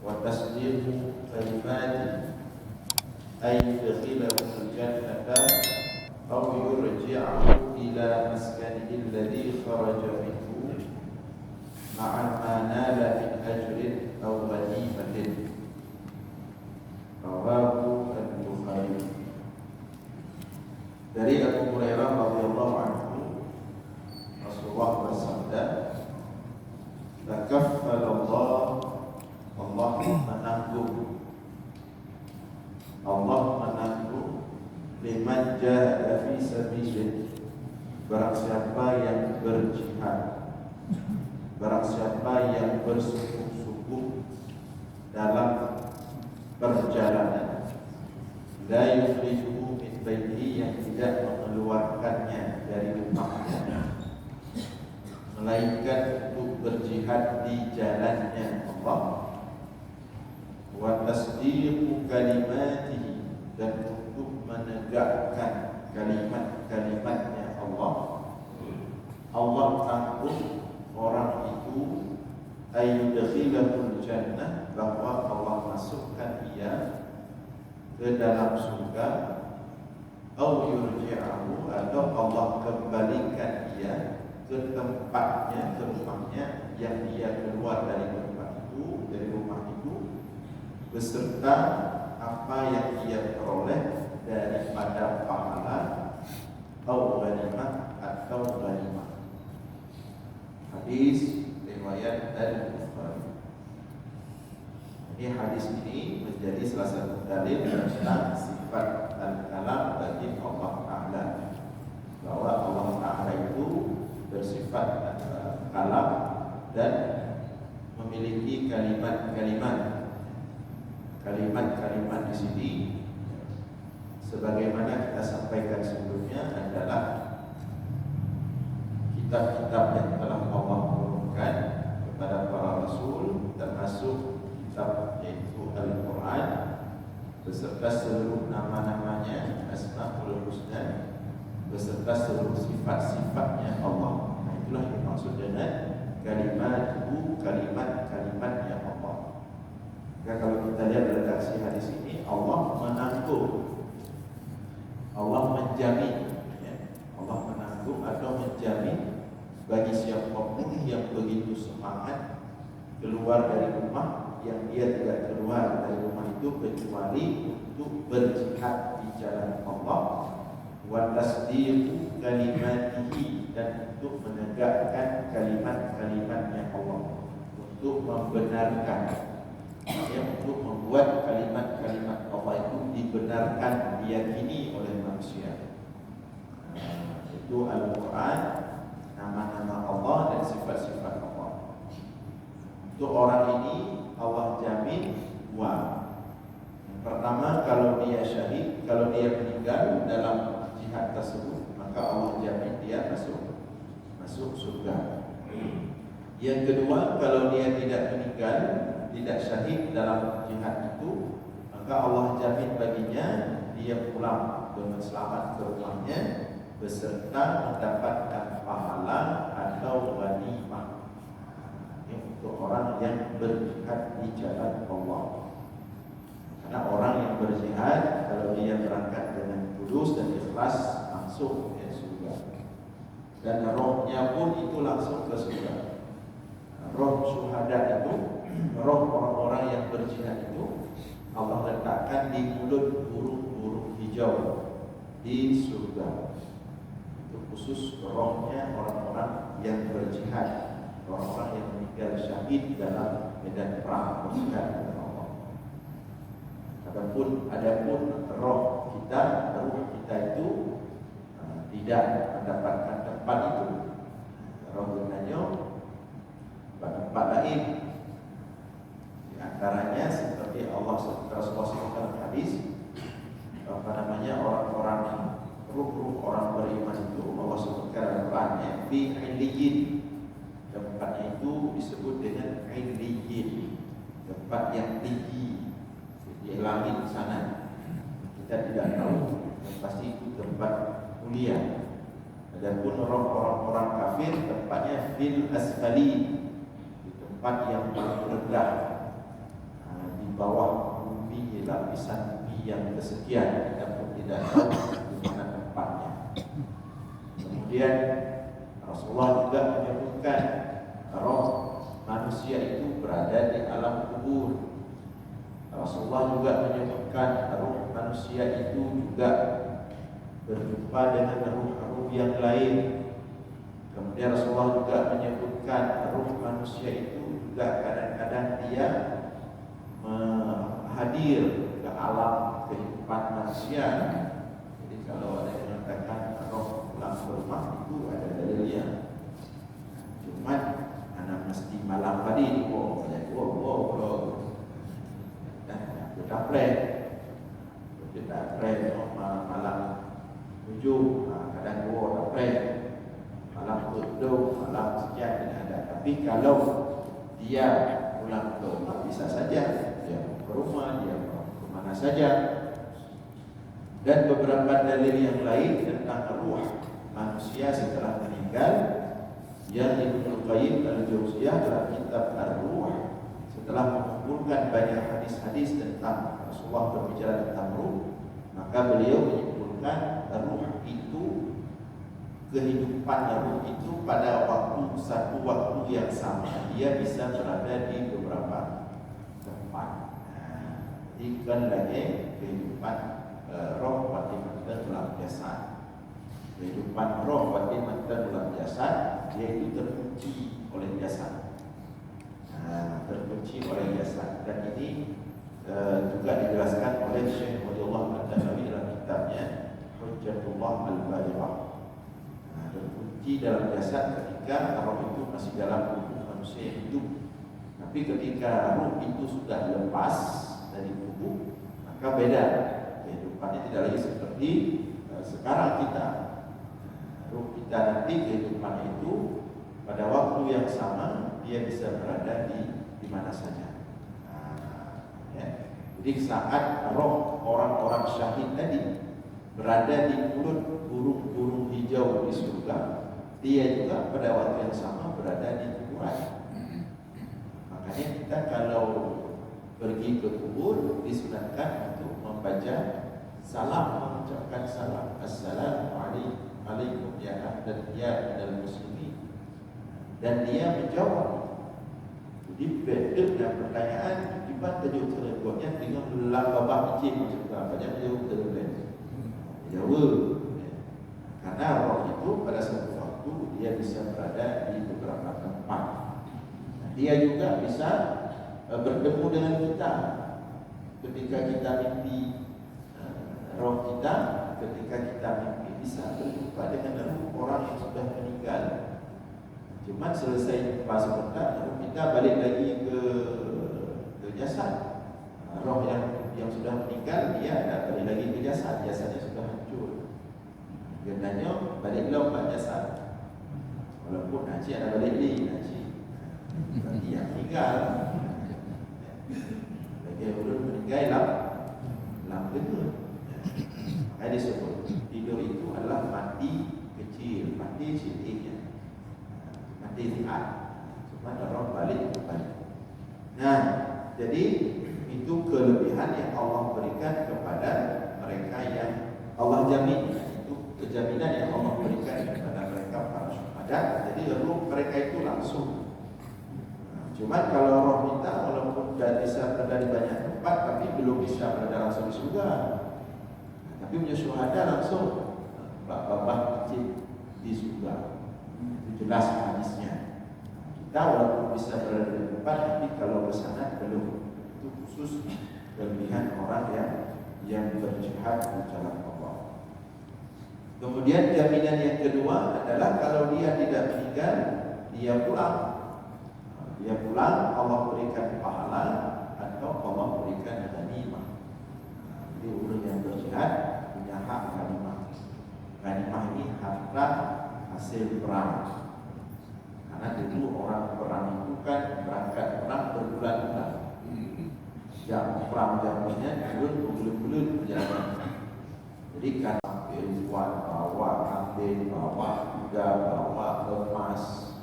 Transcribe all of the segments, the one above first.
wa tasdiqu kalimati ay yudkhilahu al-jannata aw yurji'ahu ila maskanihi alladhi kharaja minhu ma'a ma nala min ajrin aw ghanimatin. Rawahu al-Bukhari. Dari Abu Hurairah radhiyallahu anhu, Rasulullah bersabda, "Takaffala Allah menanggung liman jahada fi sabilillah, barang siapa yang berjihad, barang siapa yang bersungguh-sungguh dalam perjalanan, la yukhrijuhu min baitihi, yang tidak mengeluarkannya dari rumahnya, melainkan untuk berjihad di jalannya Allah, wa tasdiqu kalimatihi, dan untuk menegakkan kalimat-kalimatnya Allah. Allah tanggung orang itu ayyudkhilahul jannah, bahwa Allah masukkan dia ke dalam surga, au yurji'ahu, atau Allah kembalikan dia ke tempatnya, ke rumahnya yang dia keluar dari tempat itu, dari rumah itu, beserta apa yang dia peroleh daripada pahala atau ghanimah atau ghanimah. Hadis riwayat Al-Bukhari. Ini hadis ini menjadi salah satu dalil tentang sifat al-kalam bagi Allah Ta'ala, bahwa Allah Ta'ala itu bersifat kalam dan memiliki kalimat-kalimat. Kalimat-kalimat di sini, sebagaimana kita sampaikan sebelumnya, adalah kitab-kitab yang telah Allah turunkan kepada para rasul, termasuk kitab yaitu Al-Quran beserta seluruh nama-namanya, Asmaul Husna, beserta seluruh sifat-sifatnya Allah. Nah, itulah yang dimaksud dengan kalimat-kalimatnya Allah. Maka kalau kita lihat redaksi hadis ini, Allah menanggung, Allah menjamin, Allah menanggung atau menjamin bagi siapapun yang begitu semangat keluar dari rumah, yang dia tidak keluar dari rumah itu kecuali untuk berjihad di jalan Allah, wa tasdiqu kalimatihi, dan untuk menegakkan kalimat-kalimatnya Allah, untuk membenarkan, untuk membuat kalimat-kalimat Allah itu dibenarkan, diyakini oleh manusia. Itu Al-Quran, nama-nama Allah dan sifat-sifat Allah. Untuk orang ini Allah jamin dua. Yang pertama, kalau dia syahid, kalau dia meninggal dalam jihad tersebut, maka Allah jamin dia masuk surga. Yang kedua, kalau dia tidak meninggal, tidak syahid dalam jihad itu, maka Allah jamin baginya dia pulang dengan selamat ke rumahnya beserta mendapatkan pahala atau ghanimah. Ini untuk orang yang berjihad di jalan Allah. Karena orang yang berjihad, kalau dia berangkat dengan tulus dan ikhlas, langsung ke surga. Dan rohnya pun itu langsung ke surga. Roh syuhada itu, roh orang-orang yang berjihad itu, Allah letakkan di mulut burung-burung hijau di surga. Itu khusus rohnya orang-orang yang berjihad, orang-orang yang meninggal syahid dalam medan perang berjihad dengan Allah. Adapun roh kita itu tidak mendapatkan tempat itu. Roh gunanya tempat lain. Di antaranya seperti Rasulullah SAW hadis, orang-orang ruh orang beriman itu Allah sebutkan dalam Al-Quran, fi illiyin. Tempatnya itu disebut dengan illiyin, tempat yang tinggi di langit sana. Kita tidak tahu, yang pasti itu tempat mulia. Adapun orang-orang kafir, tempatnya fil asfali, di tempat yang paling rendah. lapisan bumi yang kesekian, kita pun tidak tahu di mana tempatnya. Kemudian Rasulullah juga menyebutkan roh manusia itu berada di alam kubur. Rasulullah juga menyebutkan roh manusia itu juga berjumpa dengan ruh-ruh yang lain. Kemudian Rasulullah juga menyebutkan ruh manusia itu juga kadang-kadang dia hadir ke alam kehidupan manusia. Jadi kalau ada yang mengatakan roh pulang ke rumah itu ada dalilnya. Cuman anak mesti malam tadi kita play malam 7, kadang 2 play malam 7, malam sekian tidak ada. Tapi kalau dia pulang ke rumah bisa saja dia ke rumah, dia ke mana saja. Dan beberapa dalil yang lain tentang ruh manusia setelah meninggal yang Ibnu Qayyim al-Jauziyah dalam kitab Ar-Ruh setelah mengumpulkan banyak hadis-hadis tentang Rasulullah berbicara tentang ruh, maka beliau menyimpulkan ruh itu, kehidupan ruh itu pada satu waktu yang sama dia bisa berada di beberapa tempat. Jadi kan lagi kehidupan roh batin dalam jasad. Kehidupan roh batin dalam jasad dia itu terkunci oleh jasad. Terkunci oleh jasad, dan ini juga dijelaskan oleh Syekh Waliullah Ad-Dahlawi dalam kitabnya Hujjatullah Al-Balighah. Terkunci dalam jasad ketika roh itu masih dalam tubuh manusia yang hidup. Tapi ketika roh itu sudah lepas dari tubuh, maka beda. Kehidupannya tidak lagi seperti sekarang kita. Roh kita nanti kehidupannya itu pada waktu yang sama dia bisa berada di mana saja. Jadi saat roh orang-orang syahid tadi berada di mulut burung-burung hijau di surga, dia juga pada waktu yang sama berada di kuburan. Makanya kita kalau pergi ke kubur disunatkan untuk membaca salam, mengucapkan salam, Assalamualaikum ya ahlal muslimin. Dan dia menjawab. Jadi beda dengan pertanyaan akibat tajuk tersebutnya dengan melambabah ijib maksudnya banyak jauh terlalu jauh. Karena roh itu pada suatu waktu dia bisa berada di beberapa tempat. Dia juga bisa bertemu dengan kita ketika kita mimpi. Roh kita ketika kita mimpi bisa berjumpa dengan orang yang sudah meninggal. Cuma selesai fase sebentar, kita balik lagi ke jasad. Roh yang sudah meninggal dia ada balik lagi ke jasad, jasadnya sudah hancur. Gendanya baliklah ke jasad. Walaupun Haji ada balik lagi Haji, tapi yang meninggal lagi belum meninggal dalam tidur. Ada disebut tidur itu adalah mati kecil, mati ciliknya. Dilihat, cuma orang balik kembali. Nah, jadi itu kelebihan yang Allah berikan kepada mereka yang Allah jamin. Itu kejaminan yang Allah berikan kepada mereka para syuhada. Jadi roh mereka itu langsung. Cuma kalau roh kita walaupun sudah bisa berada di banyak tempat, tapi belum bisa berada langsung di surga. Tapi punya syuhada langsung bab-bab kecil di surga. Itu jelas hadisnya. Kita walaupun bisa berada di tempat, tapi kalau ke sana belum. Itu khusus kelebihan orang yang berjihad di jalan Allah. Kemudian jaminan yang kedua adalah kalau dia tidak meninggal, dia pulang. Dia pulang, Allah berikan pahala atau Allah berikan ghanimah. Jadi orang yang berjihad punya hak ghanimah. Ghanimah ini harta hasil perang. Karena dulu orang perang itu kan berangkat perang berbulan-bulan. Jam perang jamnya bulan-bulan perjalanan. Jadi kan perempuan bawa kambing, bawa kuda, bawa emas.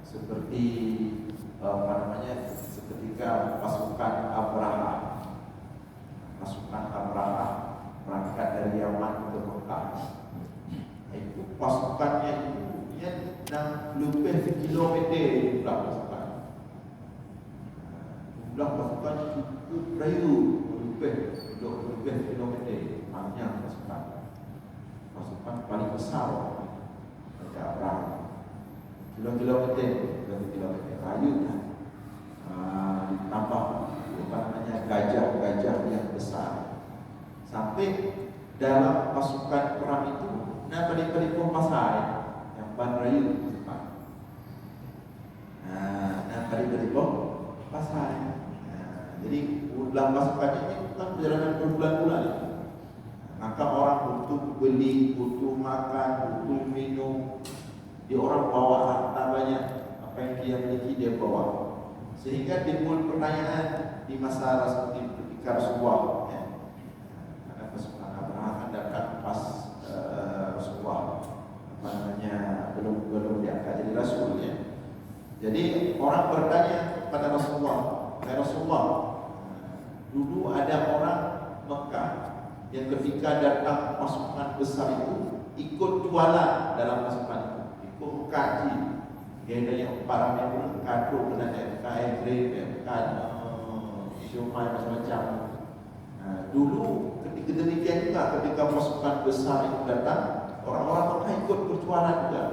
Seperti seketika pasukan Abraham. kilometer jumlah pasukan. Jumlah pasukan cukup rayu, lebih kilometer, panjang pasukan. Pasukan paling besar Raja Abraham. Kilometer rayu kan. Ditambah gajah-gajah yang besar. Sampai dalam pasukan perang itu daripada pasai yang banrayu cepat. Daripada pasai. Jadi dalam pasukan ini bukan perjalanan berbulan-bulan. Maka orang butuh beli, butuh makan, butuh minum. Dia orang bawa harta banyak, apa yang dia miliki dia bawa. Sehingga timbul pertanyaan di masa ketika Rasulullah, ya. Karena pasukan Abraham datang pas Rasulullah belum diangkat jadi Rasul, ya. Jadi orang bertanya kepada Rasulullah, "Hai Rasulullah, dulu ada orang Mekah yang ketika datang pasukan besar itu ikut jualan dalam pasukan itu, ikut kaji. Dia ada yang para member kado kena air siomay macam-macam. Dulu ketika demikian juga ketika pasukan besar itu datang, orang-orang Mekah ikut berjualan juga.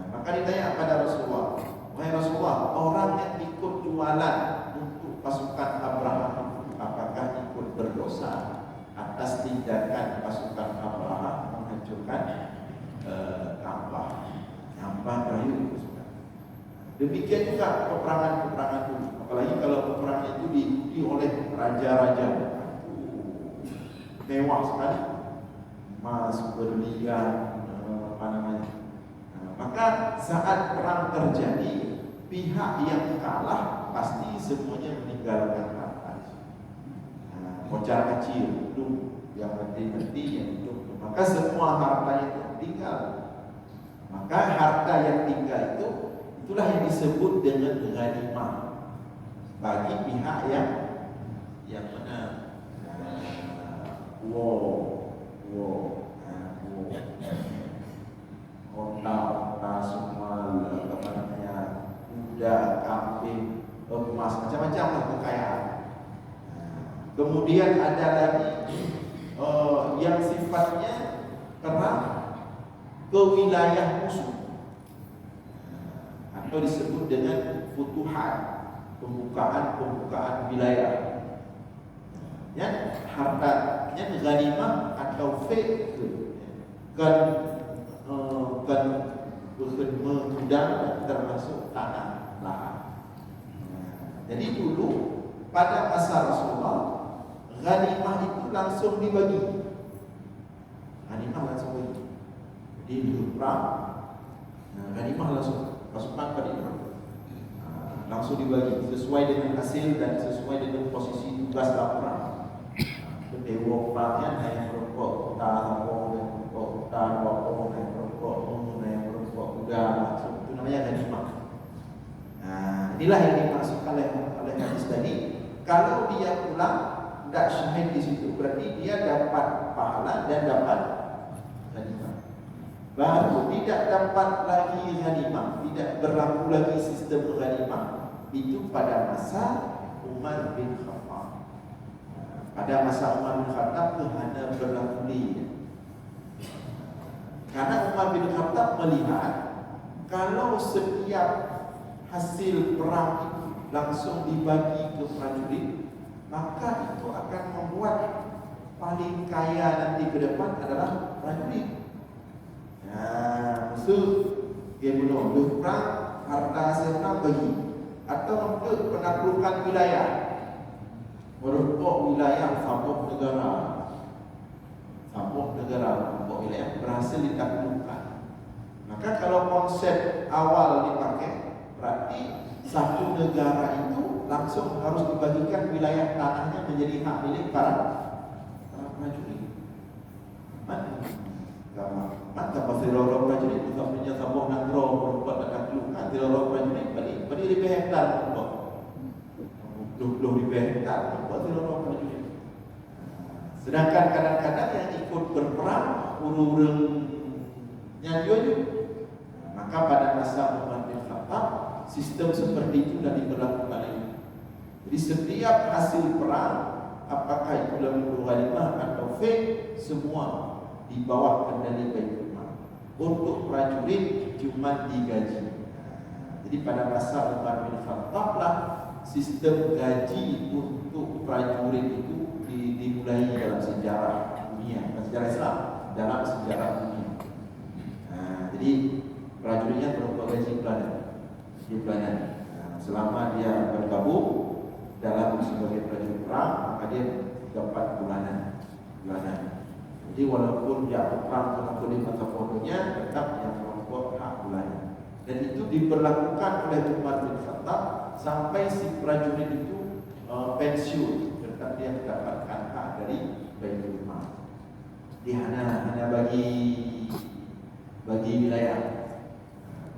Maka ditanya kepada Rasulullah, "Wahai Rasulullah, orang yang ikut jualan untuk pasukan Abraham apakah ikut berdosa atas tindakan pasukan Abraham menghancurkan Ka'bah, nyambang rayu?" Demikian juga peperangan-peperangan dulu. Apalagi kalau peperangan itu diikuti oleh raja-raja mewah sekali, emas, berlian, maka saat perang terjadi, pihak yang kalah pasti semuanya meninggalkan harta. Kocar kecil itu yang mati-mati yang hidup. Maka semua harta itu tinggal. Maka harta yang tinggal itulah yang disebut dengan ghanimah bagi pihak yang menang. Onta semua kuda, kambing, emas, macam-macam kekayaan. Kemudian ada lagi yang sifatnya perang ke wilayah musuh, atau disebut dengan futuhat, pembukaan wilayah. Yang hartanya ghanimah atau fai'u kan mengundang termasuk tanah lahan. Jadi dulu pada masa Rasulullah, ghanimah itu langsung dibagi. Ghanimah langsung dibagi. Di perang, ghanimah langsung pasukan pada langsung dibagi sesuai dengan hasil dan sesuai dengan posisi tugas laporan. Dewa perangnya naik merokok, itu namanya ghanimah. Inilah yang dimaksudkan oleh hadis tadi. Kalau dia pulang tidak syahid di situ, berarti dia dapat pahala dan dapat ghanimah. Baru tidak dapat lagi ghanimah, tidak berlaku lagi sistem ghanimah itu pada masa Umar bin Khattab. Pada masa Umar bin Khattab kehana berlaku ini. Karena Umar bin Khattab melihat kalau setiap hasil perang itu langsung dibagi ke prajurit, maka itu akan membuat paling kaya nanti ke depan adalah prajurit. Musuh dia bunuh, perang harta hasil perang bagi, atau untuk penaklukan wilayah, merebut wilayah sabuk negara, wilayah berhasil ditaklukkan. Maka kalau konsep awal dipakai, berarti satu negara itu langsung harus dibagikan wilayah tanahnya menjadi hak milik para prajurit. Maka pasti lorong prajurit juga punya sabuk nagro merebut taklukkan di lorong prajurit balik lebih hektar merebut. 20 hektar merebut di lorong prajurit. Sedangkan kadang-kadang yang ikut berperang urung-urung nyanyo. Maka pada masa Umar bin Khattab sistem seperti itu dah diberlakukan lagi. Jadi setiap hasil perang, apakah itu dalam ghanimah atau fake, semua di bawah kendali Baitul Mal. Untuk prajurit cuma digaji. Jadi pada masa Umar bin Khattab lah sistem gaji untuk prajurit itu dimulai dalam sejarah dunia, bukan sejarah Islam, dalam sejarah dunia. Jadi prajuritnya berupa gaji bulanan. Selama dia bergabung dalam sebagai prajurit perang, maka dia dapat bulanan. Jadi walaupun dia perang ataupun di mata bodohnya, tetap yang merokok hak bulanan. Dan itu diberlakukan oleh Umar bin Khattab sampai si prajurit itu pensiun, tetap dia mendapatkan hak dari Baitul Mal. Dia hanya bagi wilayah.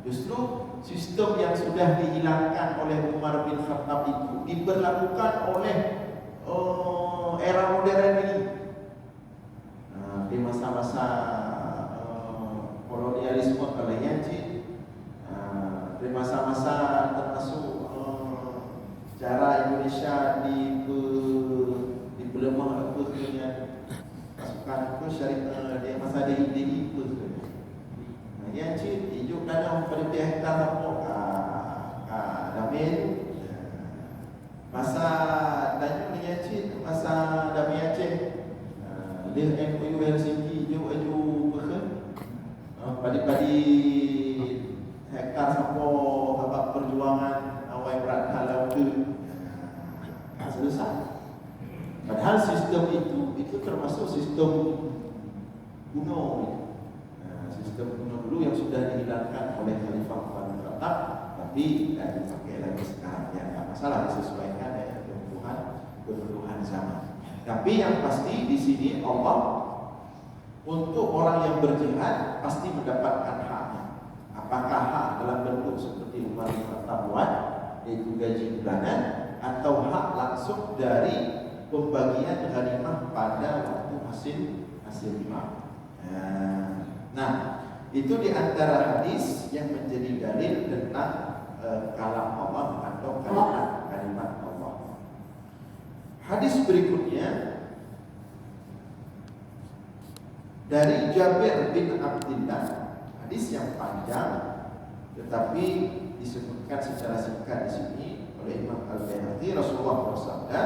Justru sistem yang sudah dihilangkan oleh Umar bin Khattab itu diberlakukan oleh era modern ini. Di masa-masa kolonialisme Kalayanci, di masa-masa termasuk cara Indonesia dibelemah dengan pasukan syariah di masa DI itu. Yang cik hidup dalam pada pihak tamu Damin masa tanya dengan cik masa Damin Aceh dia MOU Helsinki hidup aju berken padi-padi hektar sampo habak perjuangan awal berat halau ke selesai. Padahal sistem itu termasuk sistem kuno. Sistem kuno dulu yang sudah dihilangkan oleh Khalifah Umar bin Khattab, tapi tidak dipakai lagi sekarang. Ya, tidak masalah, disesuaikan dengan kebutuhan zaman. Tapi yang pasti di sini Allah untuk orang yang berjihad pasti mendapatkan haknya. Apakah hak dalam bentuk seperti Umar bin Khattab buat, yaitu gaji bulanan, atau hak langsung dari pembagian ghanimah pada waktu hasil perang. Nah, itu di antara hadis yang menjadi dalil tentang kalam Allah atau kalimat Allah. Hadis berikutnya dari Jabir bin Abdullah, hadis yang panjang tetapi disebutkan secara singkat di sini oleh Imam Al-Baihaqi. Rasulullah bersabda,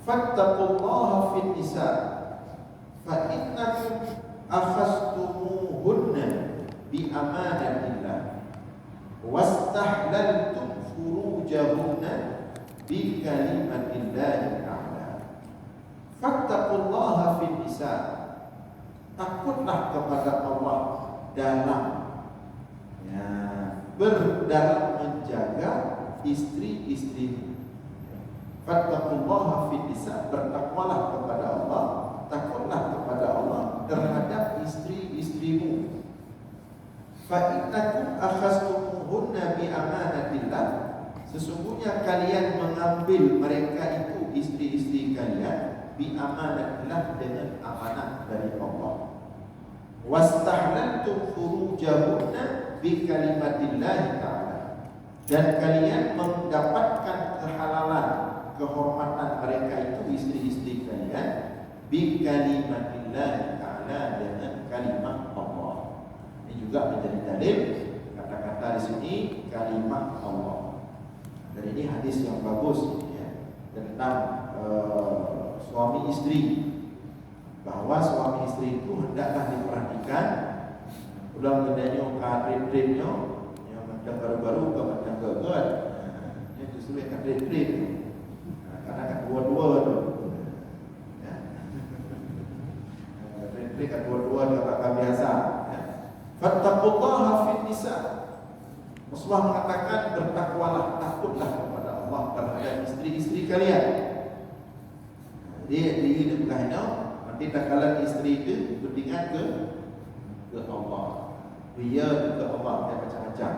"Fattaqullaha fin nisa fa innakum akhastumuhunna bi amanatillah wastahlaltum furujahunna bi kalimatillah ta'ala." Fattaqullaha fin nisa, takutlah kepada Allah dalam menjaga istri-istrimu. Fattaqullaha fin nisa, bertakwalah kepada Allah, takutlah kepada Allah terhadap istri-istrimu. Fa innakum akhastumuhunna bi amanatillah, sesungguhnya kalian mengambil mereka itu istri-istri kalian bi amanatillah, dengan amanah dari Allah. Wastahlaltum furujahunna bi kalimatillah ta'ala, dan kalian mendapatkan kehalalan, kehormatan mereka itu istri-istri kalian bi kalimatillah ta'ala, dengan kalimat Allah. Ini juga menjadi dalil kata-kata di sini kalimat Allah. Dan ini hadis yang bagus ya, tentang suami istri, bahwa suami istri itu hendaklah diperhatikan ulang kedanya kadrip-dripnya yang macam baru-baru ke macam gagal. Ini justru yang kadrip-drip karena kan dua-dua tu ya. Kadrip-drip kan dua-dua dia tak biasa ya. Fattaqullaha fin nisa, Rasulullah mengatakan bertakwalah, takutlah kepada Allah terhadap istri-istri kalian. Jadi diri bukannya nanti takalan istri itu beringat ke Allah. Dia ke Allah dan macam-macam.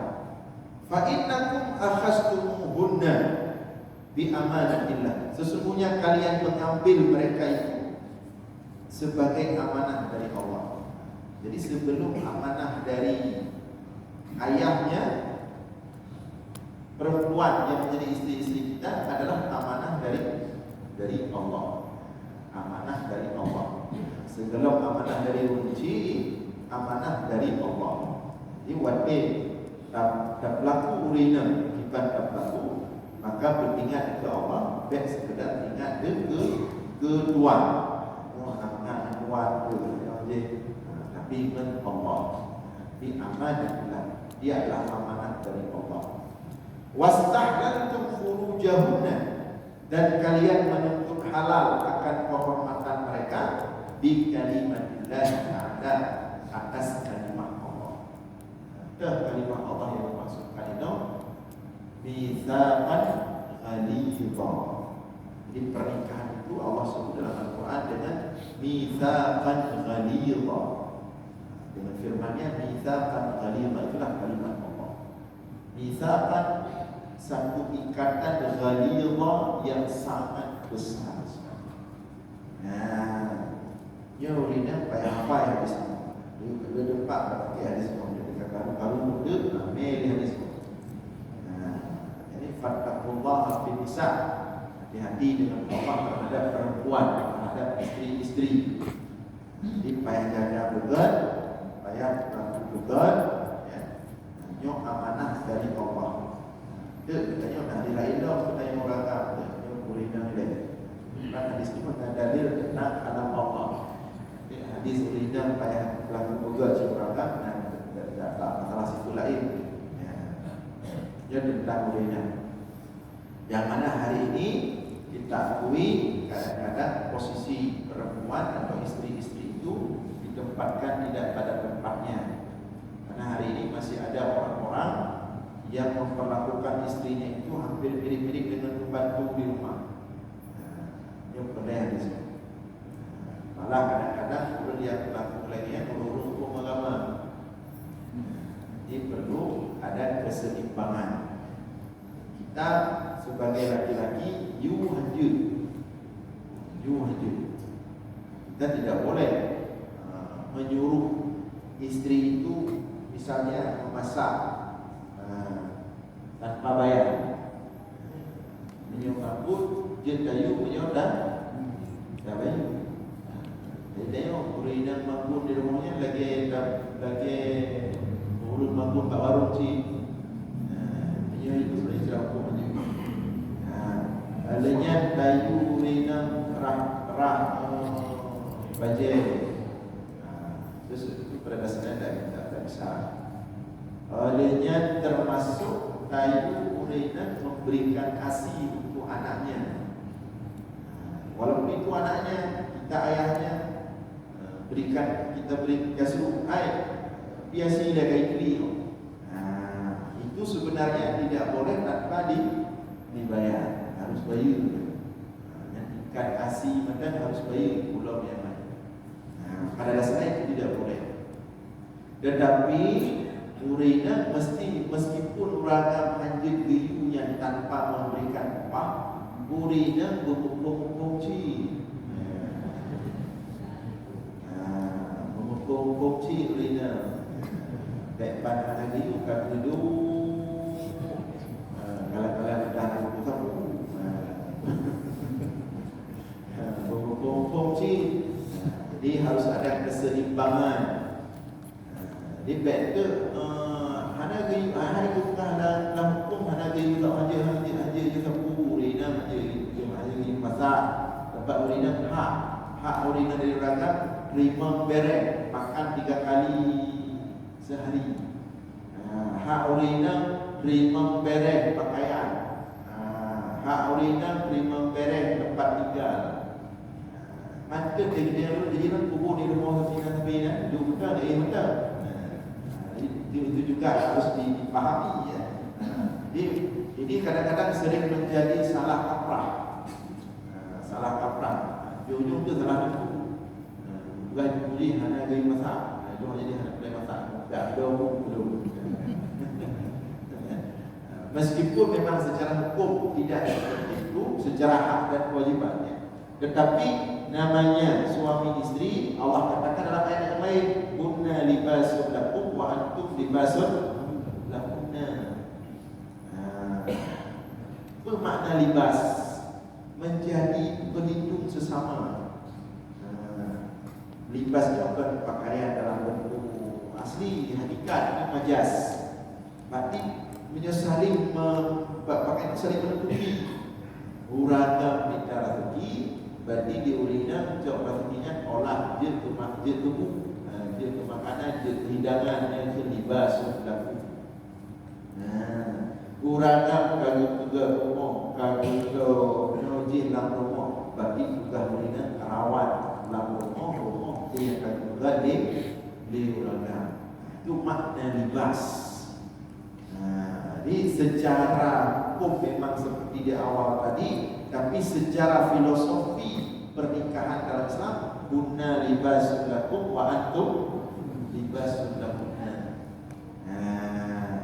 Fa innakum akhastumuhunna bi amanatillah, sesungguhnya kalian mengambil mereka itu sebagai amanah dari Allah. Jadi sebelum amanah dari ayahnya, perempuan yang menjadi istri-istri kita adalah amanah dari Allah. Amanah dari Allah. Segala amanah dari kunci, amanah dari Allah. Jadi wajib tak berlaku urina kita tak berlaku, maka beringat ke Allah, baik sekedar ingat ke kedua. Amanah kuat tu, tapi ingat Allah. Di amanah dia adalah amanah dari Allah. Wastahlaltum furujahunna, dan kalian menuntut halal akan kehormatan mereka bi kalimatillah ta'ala, atas kalimah Allah. Ada kalimah Allah yang dimaksudkan itu mitsaqan ghalidha. Jadi pernikahan itu Allah sebut dalam Al-Quran dengan mitsaqan ghalidha. Dengan firman-Nya mitsaqan ghalidha, itulah kalimat Allah. Mitsaqan, satu ikatan ghalidha yang sangat besar. Nah, ya urina payah apa yang bisa. Dia kedua tempat pakai hadis semua. Dia kata kalau muda ambil hadis semua. Jadi fattaqullah fi nisa. Hati-hati dengan Allah terhadap perempuan, terhadap istri-istri. Jadi payah jaga betul, payah berlaku betul, ya. Nyok amanah dari Allah. Kita tanya hari lain dah, kita yang orang kata, nyok urina ni. Karena hadis ini ada dalil tentang kalam Allah. Hadis urina payah berlaku betul seorang dan tidak masalah situ lain. Dia tentang urina. Yang mana hari ini kita akui kadang-kadang posisi perempuan atau istri-istri itu ditempatkan tidak pada tempatnya. Karena hari ini masih ada orang-orang yang memperlakukan istrinya itu hampir mirip-mirip dengan pembantu di rumah. Yang pernah di sini. Malah kadang-kadang perlu dia melakukan lagi yang urus hukum agama. Jadi perlu ada keseimbangan. Kita sebagai laki-laki, you haji. Kita tidak boleh menyuruh istri itu misalnya memasak tanpa bayar. Menyuruh rambut, jentayu menyuruh dan bayar. Jadi tengok urina mangkuk di rumahnya lagi urut mangkuk kat warung cik. Menyuruh itu boleh cerah hukum aja. Adanya tayu urina rah bajet. Terus pada dasarnya tak bisa. Adanya termasuk tayu urina memberikan kasih untuk anaknya. Walaupun itu anaknya, kita ayahnya, kita beri kasih air, biasa dia kayak gini. Itu sebenarnya tidak boleh tanpa dibayar, harus bayar. Ikan kasih macam harus bayar pulau yang lain. Pada dasarnya itu tidak boleh. Tetapi urina meskipun ragam anjing biru yang tanpa memberikan upah, urina berhukum cik. Berhukum cik urina. Baik pada lagi bukan hidup. Kalau dah berhukum berhukum cik. Jadi harus ada keseimbangan. Jadi baik tu hana gay dalam hukum hana gay tak aja je sapu urina aja masak tempat urina hak urina dari ragam terima berek makan 3 kali sehari. Hak urina terima berek pakaian. Hak urina terima berek tempat tinggal. Maka dia jadi kubur di rumah sapi juga betul. Itu juga harus dipahami ya. Ini kadang-kadang sering menjadi salah kaprah. Salah kaprah. Ujung tu salah itu. Bukan jadi hanya gaya masak. Itu jadi hanya gaya masak. Tak ada belum. Meskipun memang secara hukum tidak seperti itu, secara hak dan kewajibannya, tetapi namanya suami istri Allah katakan dalam ayat yang lain, kunna libasun lakum wa antum libasun lakunna. Apa makna libas? Menjadi pelindung sesama. Libas itu bukan pakaian dalam bentuk asli, hakikat, ini majas. Berarti saling pakaian saling menutupi. Uragam di darah tinggi, berarti di urina jauh pastinya olah dia tubuh, dia ke makanan, dia ke hidangan, dia ke libas berlaku. Uragam kalau juga rumah, kalau nojin dalam rumah, berarti juga urina rawat dalam rumah dia akan juga di uragam. Itu makna libas. Jadi secara hukum memang seperti di awal tadi, tapi secara filosofi pernikahan dalam Islam, hunna libasul lakum wa antum libasul lahunna.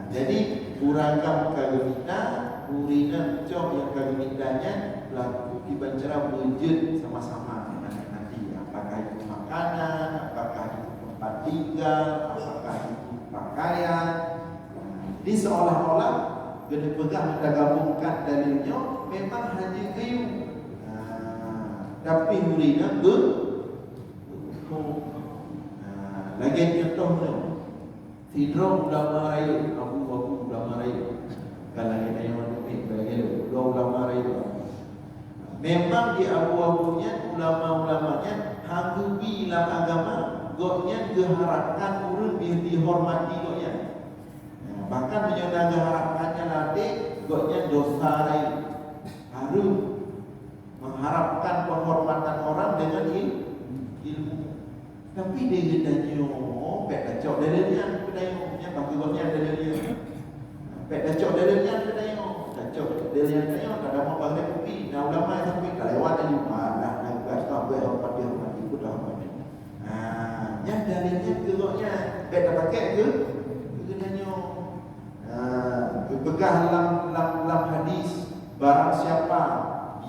Jadi uragam kagumita, urina cok yang kagumintanya laku dibacara wujud sama-sama nanti. Apakah itu makanan, apakah itu tempat tinggal, apakah itu pakaian. Jadi seolah-olah kena pegang dan gabungkan dalilnya memang hanya kayu. Tapi urina lagi contohnya Tidro ulama raya, Abu ulama raya. Kalau kita yang menukik bagi ulama raya. Memang di abu-abunya ulama-ulamanya hanggubi dalam agama, goknya diharapkan urun dihormati goknya. Bahkan menyodaga harapannya nanti goknya dosa lain. Harus mengharapkan penghormatan orang dengan ilmu. Tapi dia gedanya pek dacok dalilnya pedayungnya bagi goknya dalilnya. Pek dacok dalilnya pedayung. Dacok dalilnya kada mau bagi kopi. Nah ulama sampai kelewat aja mana nak tak boleh hormat dia hormat itu dah hormat. Yang dalilnya ke goknya pek dak pakai ke gedanya. Begah dalam hadis, barang siapa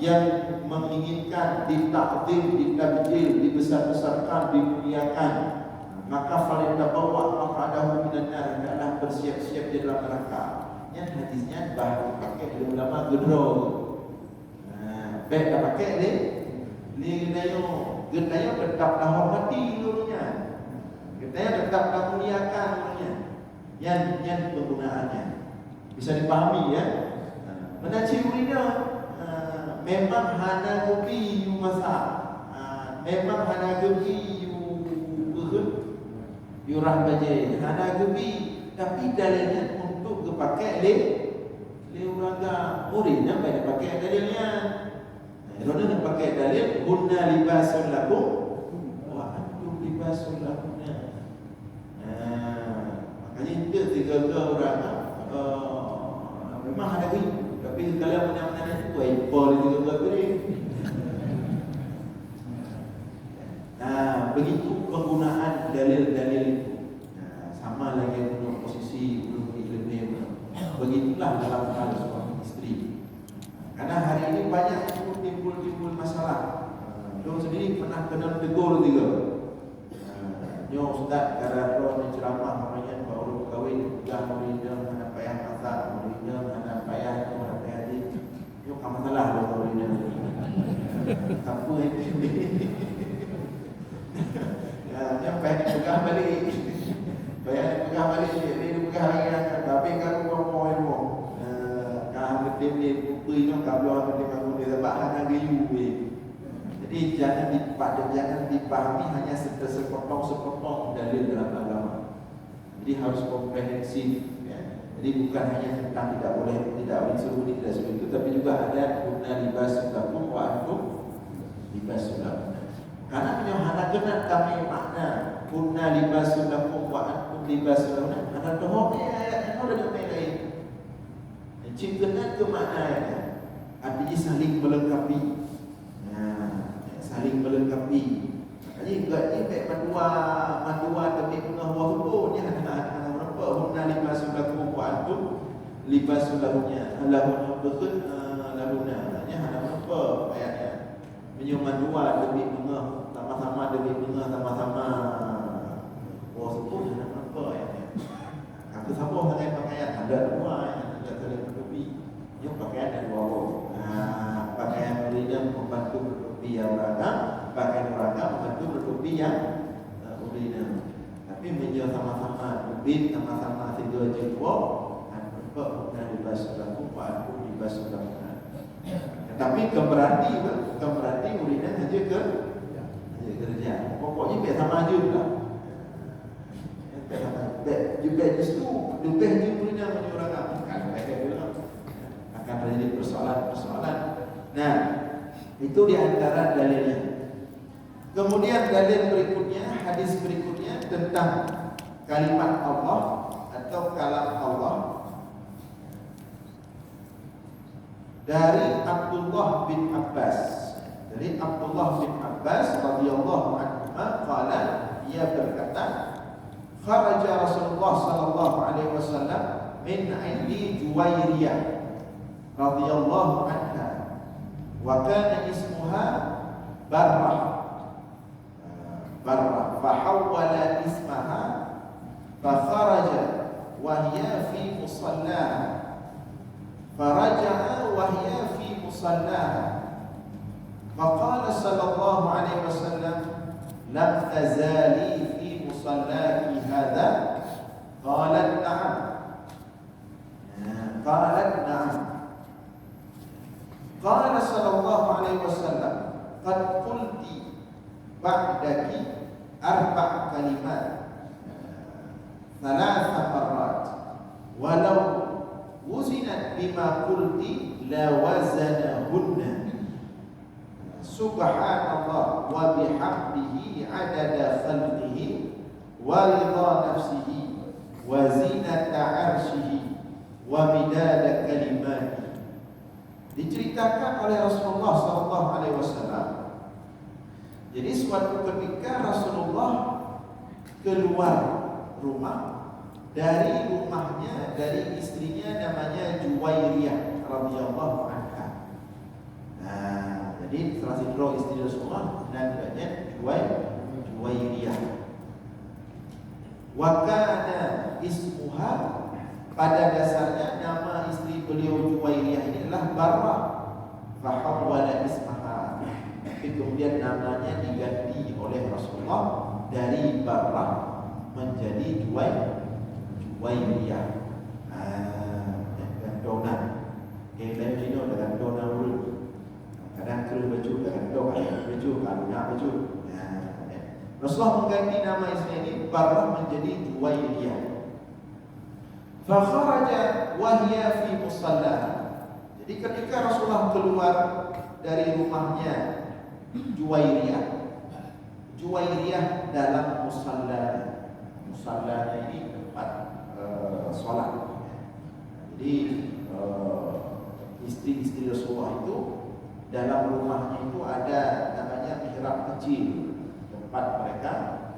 yang menginginkan ditakdir, ditabjil, dibesar-besarkan, dimuliakan, maka falyatabawa maq'adahu minan nar, hendaklah bersiap-siap di dalam neraka. Yang hadisnya baru pakai di ulama gedro. Baik dah pakai ni gedayo tetaplah hormati dulunya. Gedayo tetaplah muliakan dulunya. Yang penggunaannya bisa dipahami ya. Menaci urina memang hana gubi yu masak. Memang hana gubi yu rahbaje, hana gubi, tapi dalilnya untuk dipakai le uraga urina pada pakai dalilnya. Roda nak pakai dalil hunna libasul lakum wa antum libasul lahunna. Makanya itu tiga orang memang ada gini, tapi kalau mana-mana itu impor juga beri. Begitu penggunaan dalil-dalil itu. Sama lagi untuk posisi ulum ilmu. Begitulah dalam hal suami istri. Karena hari ini banyak timbul masalah. Dong sendiri pernah kena tegur juga. Nyo ustaz cara roh menceramah namanya baru kahwin dah muridnya mana payah masak, muridnya mana payah itu mana payah di. Nyo kamu salah loh muridnya. Apa ini? Ya, payah dipegang balik. Payah dipegang balik, ini dipegang lagi akan. Tapi kalau kau mau ilmu, kalau ketim ni bukti nyo kalau ketim aku dia sebab hanya gayu. Jadi jangan dipahami hanya sepotong dalil dalam agama. Jadi harus komprehensif. Ya. Jadi bukan hanya tentang tidak boleh suruh ini, tidak suruh itu, tapi juga ada guna libasul lakum wa antum libasul lahunna. Karena penyohana kena kami makna guna libasul lakum wa antum libasul lahunna. Ada dohoknya ayat yang ada di lain. Cintakan ke maknanya. Artinya saling melengkapi. Saling melengkapi. Maknanya juga ni baik madua tapi pengahwa hukum ni ada apa hunna libasul lakum wa antum libasul lahunna. Lahunna betul lahunna. Maknanya ada apa ayatnya? Menyuman dua demi pengah sama-sama demi pengah sama-sama. Oh sebut ada apa ayatnya? Aku sambung dengan ayat ada dua yang ada saling menutupi. Ini pakaian dan bau. Pakaian muridnya membantu menutupi yang beragam, pakaian beragam membantu menutupi yang muridnya. Tapi menjual sama-sama ubin, sama-sama tidur jenggo, nampak bukan libas sebelum aku libas sebelum. Tapi bukan berarti muridnya saja kerja. Pokoknya biar sama aja lah. Juga justru lebih je muridnya menyuarakan. Kan mereka bilang akan terjadi persoalan. Nah, itu di antara dalilnya. Kemudian dalil berikutnya, hadis berikutnya tentang kalimat Allah atau kalam Allah dari Abdullah bin Abbas. Dari Abdullah bin Abbas radhiyallahu anhu qala, ia berkata, kharaja Rasulullah sallallahu alaihi wasallam min 'indi Juwairiyah radhiyallahu anha wa kana ismuha Barrah fahawwala ismaha fakharaja wa hiya fi musallaha faraja'a wa hiya fi musallaha faqala sallallahu alaihi wasallam lam tazali fi musallaki hadha qalat na'am qala sallallahu alaihi wasallam qad qulti ba'daki arba' kalimat thalatha marrat walau wuzinat bima qulti la wazanahunna subhanallah wa bihamdihi adada khalqihi wa ridha nafsihi wa zinata arshihi wa midada kalimatihi. Diceritakan oleh Rasulullah sallallahu alaihi wasallam. Jadi suatu ketika Rasulullah keluar rumah dari rumahnya, dari istrinya namanya Juwairiyah radhiyallahu anha. Nah, jadi salah satu istri Rasulullah namanya Juwairiyah. Wa kana ismuha, pada dasarnya nama istri beliau Juwairiyah ini adalah Barrah. Fahawwala ismaha, tapi kemudian namanya diganti oleh Rasulullah dari Barrah menjadi Juwairiyah. Gandonan. Lain Cina dengan gandonan dulu. Kadang kena baju, kadang baju, kalunya baju. Rasulullah mengganti nama istri ini Barrah menjadi Juwairiyah. Fa kharaja wa hiya fi musallaha. Jadi ketika Rasulullah keluar dari rumahnya Juwairiyah dalam musallanya ini tempat solat. Jadi istri-istri Rasulullah itu dalam rumahnya itu ada namanya mihrab kecil, tempat mereka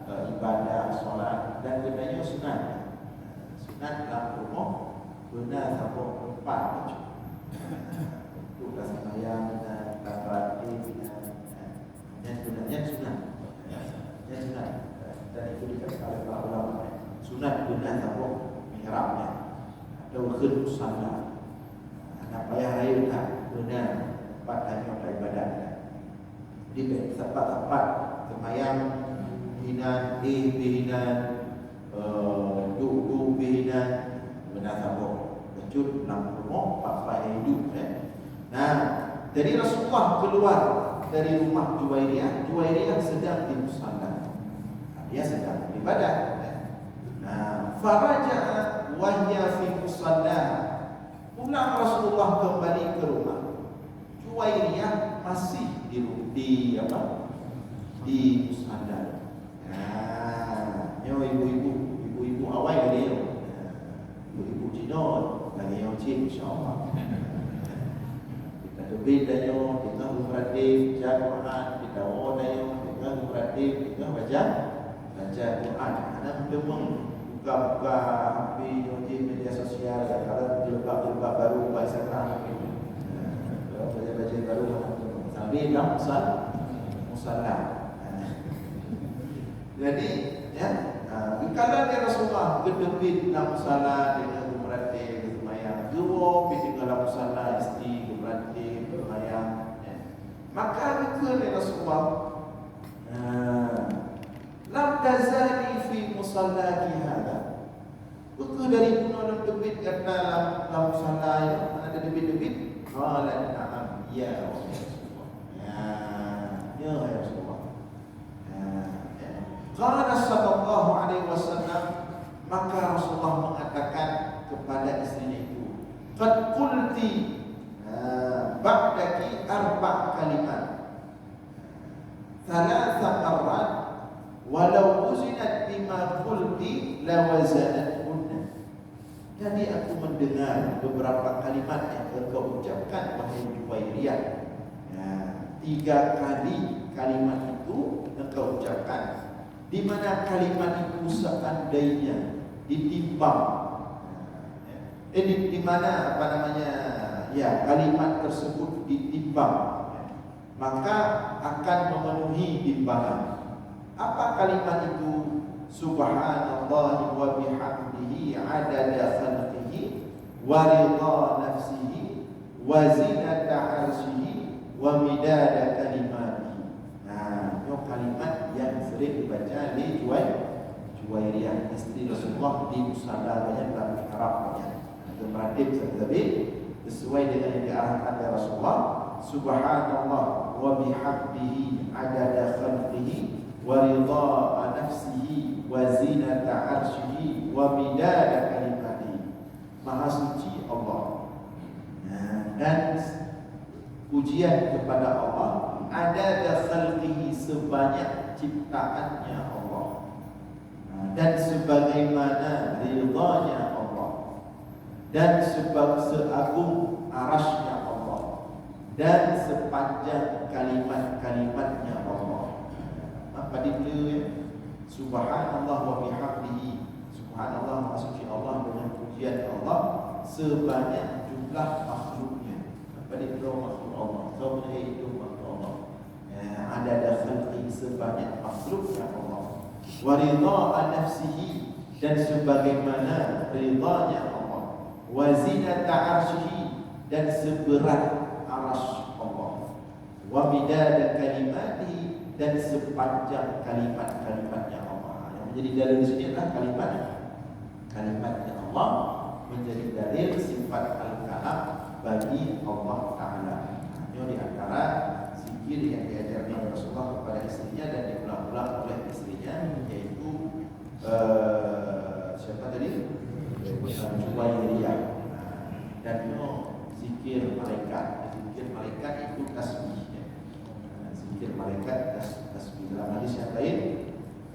ibadah solat, dan gunanya sunat dalam rumah guna sampai 4 untuk sembahyang dan praktik dan gunanya sunat. Dan itu dikatakan oleh para ulama sunat guna sampai mihrabnya atau khid musalla. Nak payah raya tak guna tempat hanya ibadah. Jadi tempat-tempat sembahyang bihinan, duduk bihinan, benar sabuk kecut dalam rumah pakai hidup. Nah, jadi Rasulullah keluar dari rumah Juwairiyah sedang di musalla. Dia sedang beribadah. Nah, faraja'a wa hiya fi musalla. Pulang Rasulullah kembali ke rumah. Juwairiyah masih di musalla. Nah, ibu-ibu awal dia. Ibu-ibu Cina lagi yang Cina insya-Allah. Kita bedanya kita memperhati Al-Quran, kita kita memperhati, kita baca Quran. Ada memang buka HP di media sosial, kalau jilbab baru bahasa Arab ini. Baca baru sambil dalam musalla. Jadi kalau dia Rasulullah kedebit dalam musalla dengan berarti sembahyang, dua tinggal musalla isteri beradik ayah maka ke Rasulullah lam tazali fi musallaki hada buku dari bunuh debit kata lam musalla ada debit-debit qala na'am ya Rasulullah ya Rasulullah qala sallallahu alaihi wasallam maka Rasulullah mengatakan kepada istrinya itu qad qulti ba'daki arba' kalimat thalatha marrat walau uzinat bima qulti lawazanatkunna. Jadi aku mendengar beberapa kalimat yang engkau ucapkan wahai Juwairiyah. 3 kali kalimat itu engkau ucapkan, di mana kalimat itu seandainya ditimbang di mana kalimat tersebut ditimbang maka akan memenuhi timbangan. Apa kalimat itu? Subhanallah wa bihamdihi adada khalqihi wa ridha nafsihi wa zinata arsyihi wa midada kalimatihi. Itu kalimat yang sering dibaca di Juwairiyah istri Rasulullah di musallahnya dalam mihrabnya. Itu meratib tetapi sesuai dengan yang diarahkan oleh Rasulullah. Subhanallah wa bihamdihi adada khalqihi wa ridha nafsihi wa zinata arsyihi wa midada kalimatihi. Maha suci Allah dan pujian kepada Allah adada khalqihi sebanyak ciptaannya Allah dan sebagaimana ridhanya Allah dan seagung arasnya Allah dan sepanjang kalimat-kalimatnya Allah. Apa dia? Subhanallah wa bihamdihi. Subhanallah maha suci Allah dengan pujian Allah sebanyak jumlah makhluknya. Apa dia makhluk Allah? Kau itu makhluk Allah. Ada khalqi sebanyak makhluknya Allah. Wa ridha nafsihi dan sebagaimana ridhanya Allah. Wa zinata arsyihi dan seberat arasy Allah. Wa midada kalimatihi dan sepanjang kalimat-kalimatnya Allah. Yang menjadi dalil di sini adalah kalimatnya Allah menjadi dalil sifat al-kalam bagi Allah Ta'ala. Ini di antara zikir yang diajarkan oleh Rasulullah kepada istrinya dan diulang-ulang oleh istrinya, yaitu siapa tadi? Juwairiyah. Dan itu zikir malaikat. Zikir malaikat itu tasbihnya. Zikir malaikat tasbih. Dalam hadis yang lain,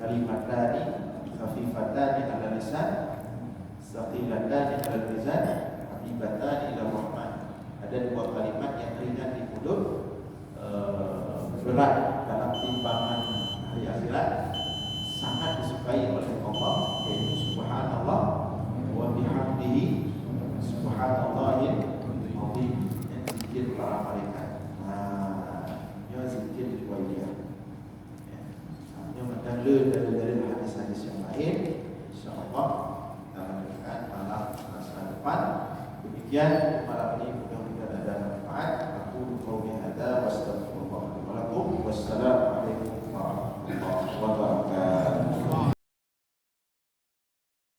kalimatani khafifatani 'ala lisan, tsaqilatani 'ala mizan, habibatani ila rahman. Ada 2 kalimat yang ringan di mulut, berat dalam timbangan hari akhirat, sangat disukai oleh Allah, yaitu subhanallah wa bihamdihi subhanallahil azim. Zikir para malaikat. Ini zikir Juwairiyah. Ini mendalil dari hadis-hadis yang lain. InsyaAllah dalam keadaan malam masa depan. Demikian malam ini mudah-mudahan ada manfaat. Aku qauli hadza wa astaghfirullah wa lakum. Wassalamu